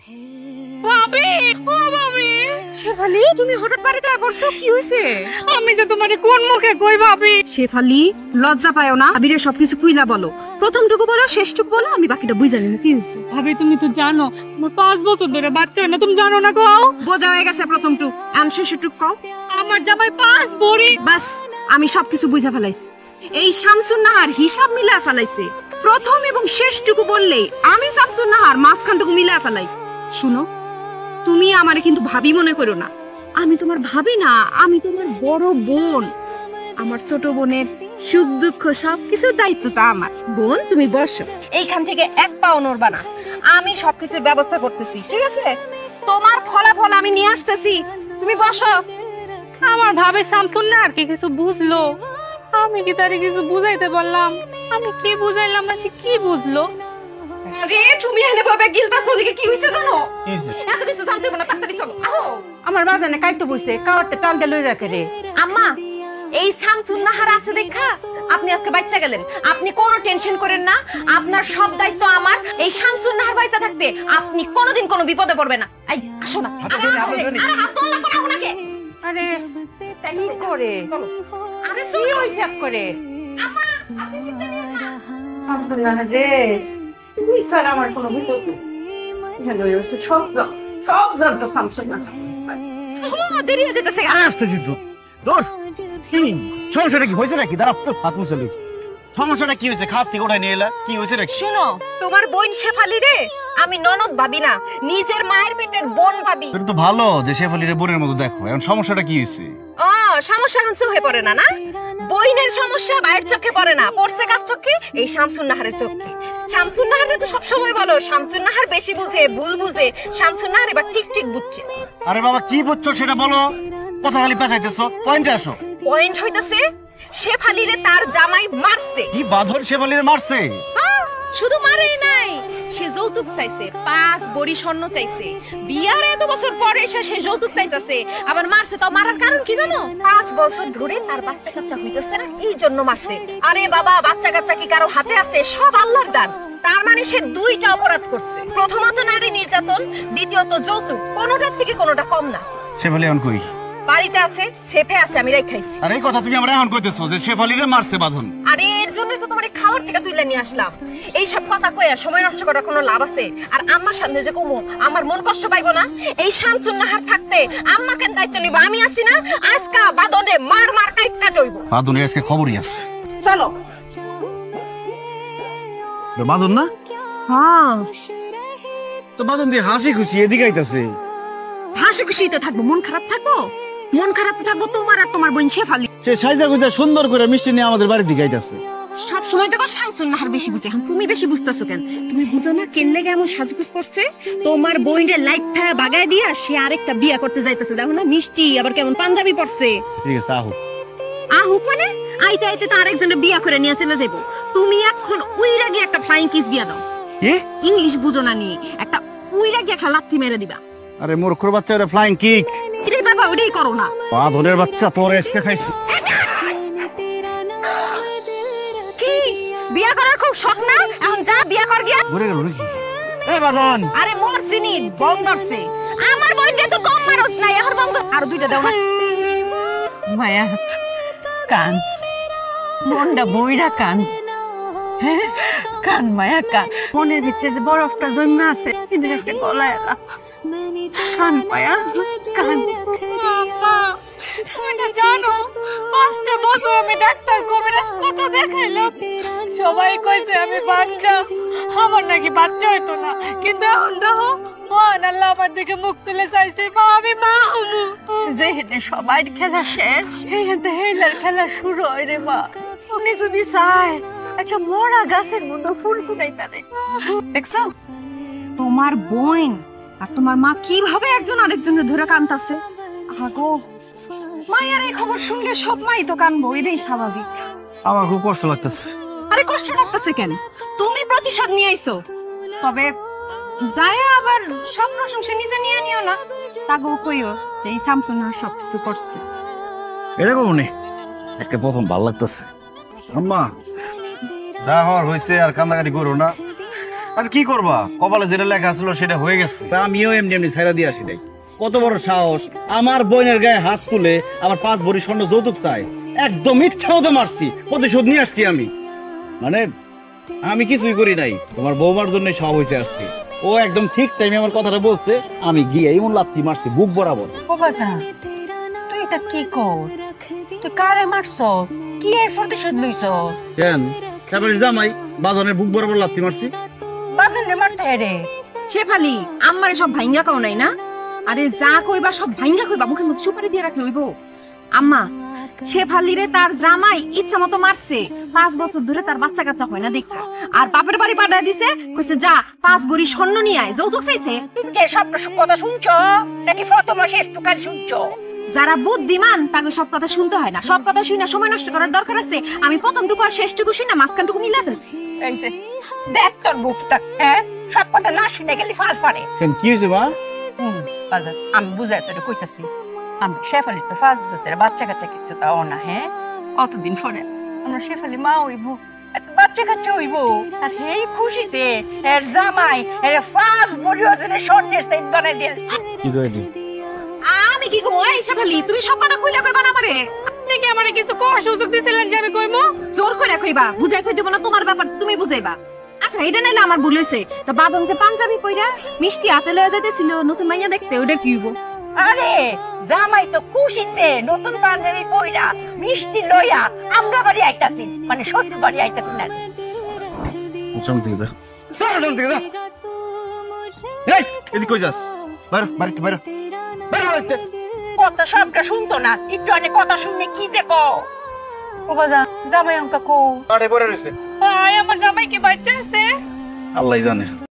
ভাবি, ও ভাবি, শেফালি, তুমি হঠাৎ বাড়িতে পড়ছো, কি হয়েছে? আমি যে তোমারে কোন মুখে কই ভাবি? শেফালি, লজ্জা পায়ও না, আবিরে সবকিছু খুইলা বলো। প্রথমটুকু বলো, শেষটুকু বলো, আমি বাকিটা বুঝা নিব কি হয়েছে। ভাবি তুমি তো জানো আমার 5 বছর ধরে বাচ্চা হয় না, তুমি জানো না কও? বোঝা হয়ে গেছে প্রথমটুক, আর শেষটুক কও। আমার জামাই 5 ভরি। বাস, আমি সবকিছু বুঝা ফেলাইছি। এই শামসুন নাহার হিসাব মিলা ফেলাইছে। প্রথম এবং শেষটুকু বললেই আমি শামসুন নাহার মাঝখানটুকু মিলা ফেলাই। শুনো, তুমি আমারে কিন্তু ভাবি মনে করো না। আমি তোমার ভাবি না, আমি তোমার বড় বোন। আমার ছোট বোনের সুখ দুঃখ সবকিছুর দায়িত্ব তো আমার। বোন, তুমি বসো, এইখান থেকে এক পাও নড়বা না। আমি সবকিছুর ব্যবস্থা করতেছি, ঠিক আছে? তোমার ফলাফল আমি নিয়ে আসতেছি, তুমি বসো। আমার ভাবে শামসুন না আর কি কিছু বুঝলো? আমি কি তারে কিছু বুঝাইতে পারলাম? আমি কি বুঝাইলাম না, সে কি বুঝলো? আরে তুমি এনে ববে গিলতাছো, ওদিকে কি হইছে জানো? কি হইছে? এত কিছু জানতে হবে না, তাড়াতাড়ি চলো। আহো, আমার বাজানে কাইতে বসে কাওয়ারতে টালতে লই রাখে রে। আম্মা, এই শামসুন নাহার আছে দেখা আপনি আজকে বাচ্চা গেলেন। আপনি কোনো টেনশন করেন না, আপনার সব দায়িত্ব আমার। এই শামসুন নাহার বাচ্চা থাকতে আপনি কোনোদিন কোনো বিপদে পড়বেন না। এই আসো না, আরে হাত তোলা কোনা কোনাকে। আরে কি করে? আরে কি শুনো, হইছে আপ করে? আম্মা আপনি চিন্তা করেন না। আব্দুল্লাহ রে, তুই স্যার আমার কোনো বিপদ নেই। হ্যালো ইউসু, সব জানতো শামসুন না। ও দেরি হয়ে যেতেছে। আসতেছি তো দূর কি সমস্যাটা কি হয়েছে নাকি? দাঁড়া তো হাত মুছলি। সমস্যাটা কি হয়েছে? খাত থেকে ওঠাই নিয়ে এলা, কি হয়েছে নাকি? শুনো, তোমার বোন শেফালি রে আমি ননদ ভাবি না, নিজের মায়ের পেটের বোন ভাবি। তোর তো ভালো যে শেফালির বোনের মতো দেখো। এখন সমস্যাটা কি হয়েছে? ও সমস্যা হানসে হয়ে পড়ে না, না বইনের সমস্যা বাইরের চোখে পড়ে না, পড়ছে কার চোখে? এই শামসুন নাহারের চোখে। শামসুন নাহার তো সব সময় বলো শামসুন নাহার বেশি বুঝে, ভুল বুঝে। শামসুন নাহার এবার ঠিক ঠিক বুঝছে। আরে বাবা, কি বুঝছো সেটা বলো। কথা খালি পেঁচাইতেছো, পয়েন্টে আসো। পয়েন্ট হইতাছে শেফালিরে তার জামাই মারছে। কি বাঁধন শেফালির মারছে? হ্যাঁ, শুধু মারেই নাই, সে যৌতুক চাইছে, 5 বড়ি স্বর্ণ চাইছে। বিয়ার এত বছর পরে এসে সে যৌতুক চাইতেছে, আবার মারছে। তো মারার কারণ কি জানো? 5 বছর ধরে তার বাচ্চা কাচ্চা হইতেছে না, এই জন্য মারছে। আরে বাবা, বাচ্চা কাচ্চা কি কারো হাতে আছে? সব আল্লাহর দান। তার মানে সে 2টা অপরাধ করছে। প্রথমত নারী নির্যাতন, দ্বিতীয়ত যৌতুক। কোনোটার থেকে কোনোটা কম না। শেফালি এখন কই? বাড়িতে আছে, সেফে আছে, আমি রাখাইছি। আরে এই কথা তুমি আমরা এখন কইতেছো যে শেফালিরে মারছে বাঁধন? আরে এর জন্যই তো তোমার খাওয়ার থেকে তুইলা নিয়ে আসলাম। এই সব কথা কইয়া সময় নষ্ট করার কোনো লাভ আছে? আর আম্মার সামনে যে কমু, আমার মন কষ্ট পাইবো না? এই শামসুন নাহার থাকতে আম্মা কেন দায়িত্ব নিব? আমি আছি না? আজকা বাদনে মার মার কাইটা জইব। বাঁধনের আজকে খবরই আছে। চলো। বাঁধন না? হ্যাঁ, তো বাঁধন দিয়ে হাসি খুশি এদিকে আইতাছে। হাসি খুশি তো থাকবো, মন খারাপ থাকবো? মন খারাপ তো থাকবো তোমার আর তোমার বোন শেফালি। সে সাইজা গুজা সুন্দর করে মিষ্টি নিয়ে আমাদের বাড়ির দিকে আইতাছে। সব সময় দেখো শামসুন নাহার বেশি বুঝে। এখন তুমি বেশি বুঝতেছো কেন? তুমি বুঝো না কেন লেগে এমন সাজগুজ করছে? তোমার বোনের লাইফ থাকা বাগায় দিয়া সে আরেকটা বিয়া করতে যাইতেছে। দেখো না, মিষ্টি আবার কেমন পাঞ্জাবি পরছে। ঠিক আছে, আহো। আহুক মানে আইতে আইতে তো আরেকজনের বিয়া করে নিয়ে চলে যাবো। তুমি এখন উইরা গিয়ে একটা ফ্লাইং কিস দিয়া দাও। কি? ইংলিশ বুঝো না নি, একটা উইরা গিয়ে একটা লাথি মেরে দিবা। আরে মূর্খর বাচ্চা, ওটা ফ্লাইং কিক। এটাই বাবা, ওটাই করো না। বাঁধনের বাচ্চা, তোর এসকে খাইছি। কি বিয়া করার খুব শখ না? এখন যা বিয়া কর গিয়া। ঘুরে গেল নাকি? এ বাঁধন, আরে মরছিনি বন্ধরছে। আমার বোনরে তো কম মারস নাই, এখন বন্ধ। আর 2টা দাও না। মায়া কান, মনটা বইরা কান। হ্যাঁ, কান মায়া কান। মনের ভিতরে যে বরফটা জন্মে আছে, কিন্তু একটা গলায় এলা। কান মায়া কান। আম্মা, তুমি না জানো 5টা বছর আমি ডাক্তার কবিরাজ কত দেখাইলাম, সবাই কইছে আমি বাচ্চা, আমার নাকি বাচ্চা হইতো না। কিন্তু এখন দেখো মহান আল্লাহ আমার দিকে মুখ তুলে চাইছে, মা আমি মা হবো। যেহেতু সবাই খেলা শেষ, এইখানে হেলার খেলা শুরু হয় রে মা। উনি যদি চায় একটা মরা গাছের মতো ফুল ফুটাইতারে। দেখছো তোমার বোন আর তোমার মা কিভাবে একজন আরেকজনের ধরে কানতাছে। আগো, মায়ের এই খবর শুনলে সব মাই তো কানবো, এটাই স্বাভাবিক। আমার খুব কষ্ট লাগতেছে। আরে কষ্ট লাগতেছে কেন? তুমি প্রতিশোধ নিয়ে আইছো। তবে যায় আবার সব প্রশংসা নিজে নিয়ে নিও না। তাগো কইও যে এই শামসুন নাহার সবকিছু করছে। এরকম নেই, আজকে প্রথম ভালো লাগতেছে। আম্মা, যা হওয়ার হয়েছে, আর কান্দাকাটি করো না। আর কি করবা, কপালে যেটা লেখা ছিল সেটা হয়ে গেছে। আমিও এমনি এমনি ছাইরা দিয়ে আসি নাই। কত বড় সাহস, আমার বোনের গায়ে হাত তুলে আমার 5 ভরি স্বর্ণ যৌতুক চাই। একদম ইচ্ছা মতো মারছি, প্রতিশোধ নিয়ে আসছি আমি। মানে আমি কিছুই করি নাই, তোমার বৌমার জন্য সব হয়েছে আজকে। ও একদম ঠিক টাইমে আমার কথাটা বলছে, আমি গিয়ে এমন লাথি মারছি বুক বরাবর। বাবাজান তুই এটা কি কর? তুই কারে মারছ? কি এর প্রতিশোধ লইছ? কেন তারপরে জামাই বাদনের বুক বরাবর লাথি মারছি। বাদনে মারতে রে? শেফালি আমারে সব ভাইঙ্গা কাও নাই না? আরে যা কইবা সব ভাইঙ্গা কইবা, মুখের মধ্যে সুপারি দিয়ে রাখলে হইব? আম্মা, শেফালিরে তার জামাই ইচ্ছা মতো মারছে, 5 বছর ধরে তার বাচ্চা কাচ্চা হয় না দেখা, আর বাপের বাড়ি পাঠায় দিছে, কইছে যা 5 ভরি স্বর্ণ নিয়ে আয়, যৌতুক চাইছে। তুমি কি সব কথা শুনছো নাকি ফতমা শেষ টুকারি শুনছো? যারা বুদ্ধিমান তাকে সব কথা শুনতে হয় না, সব কথা শুনে সময় নষ্ট করার দরকার আছে? আমি প্রথমটুকু আর শেষটুকু শুনে মাঝখানটুকু মিলা ফেলছি। এই যে দেখ তোর মুখটা, হ্যাঁ সব কথা না শুনে গেলে ফাল পারে। কেন কি হয়েছে মা? বাজার আমি বুঝাই তোরে কইতাছি, আমি শেফালির তো 5 বছর ধরে বাচ্চা কাচ্চা কিচ্ছু তাও না, হ্যাঁ অতদিন পরে আমরা শেফালি মা হইব, একটা বাচ্চা কাচ্চা হইব, আর এই খুশিতে এর জামাই এর 5 ভরি ওজনের স্বর্ণের সেট বানাই দিয়েছে। কি কইলি? আমি কি কমো? এই শেফালি তুমি সব কথা কইলা কইবা না আমারে? আপনি কি আমারে কিছু কোয়ার সুযোগ দিছিলেন যে আমি কইমু? জোর করে কইবা, বুঝাই কই দেব না, তোমার ব্যাপার তুমি বুঝাইবা। আচ্ছা এটা নাইলে আমার ভুল হইছে, তো বাদন যে পাঞ্জাবি পইরা মিষ্টি হাতে লয়ে যাইতেছিল নতুন মাইয়া দেখতে, ওটা কি হইব? আরে জামাই তো খুশিতে নতুন পাঞ্জাবি পইরা মিষ্টি লইয়া আমরা বাড়ি আইতাছি, মানে শ্বশুর বাড়ি আইতাছি না। শুনছি যা, শুনছি যা। এই এদিকে কই যাস? বাইরে বাড়িতে বাইরে বাইরে বাড়িতে। কথা সবটা শুনতো না, একটু অনেক কথা শুনলে কি যে কও। ও বাজা জামাই অঙ্কা কো আরে পরে রইছে, আমার জামাই কি বাচ্চা আছে? আল্লাহই জানে।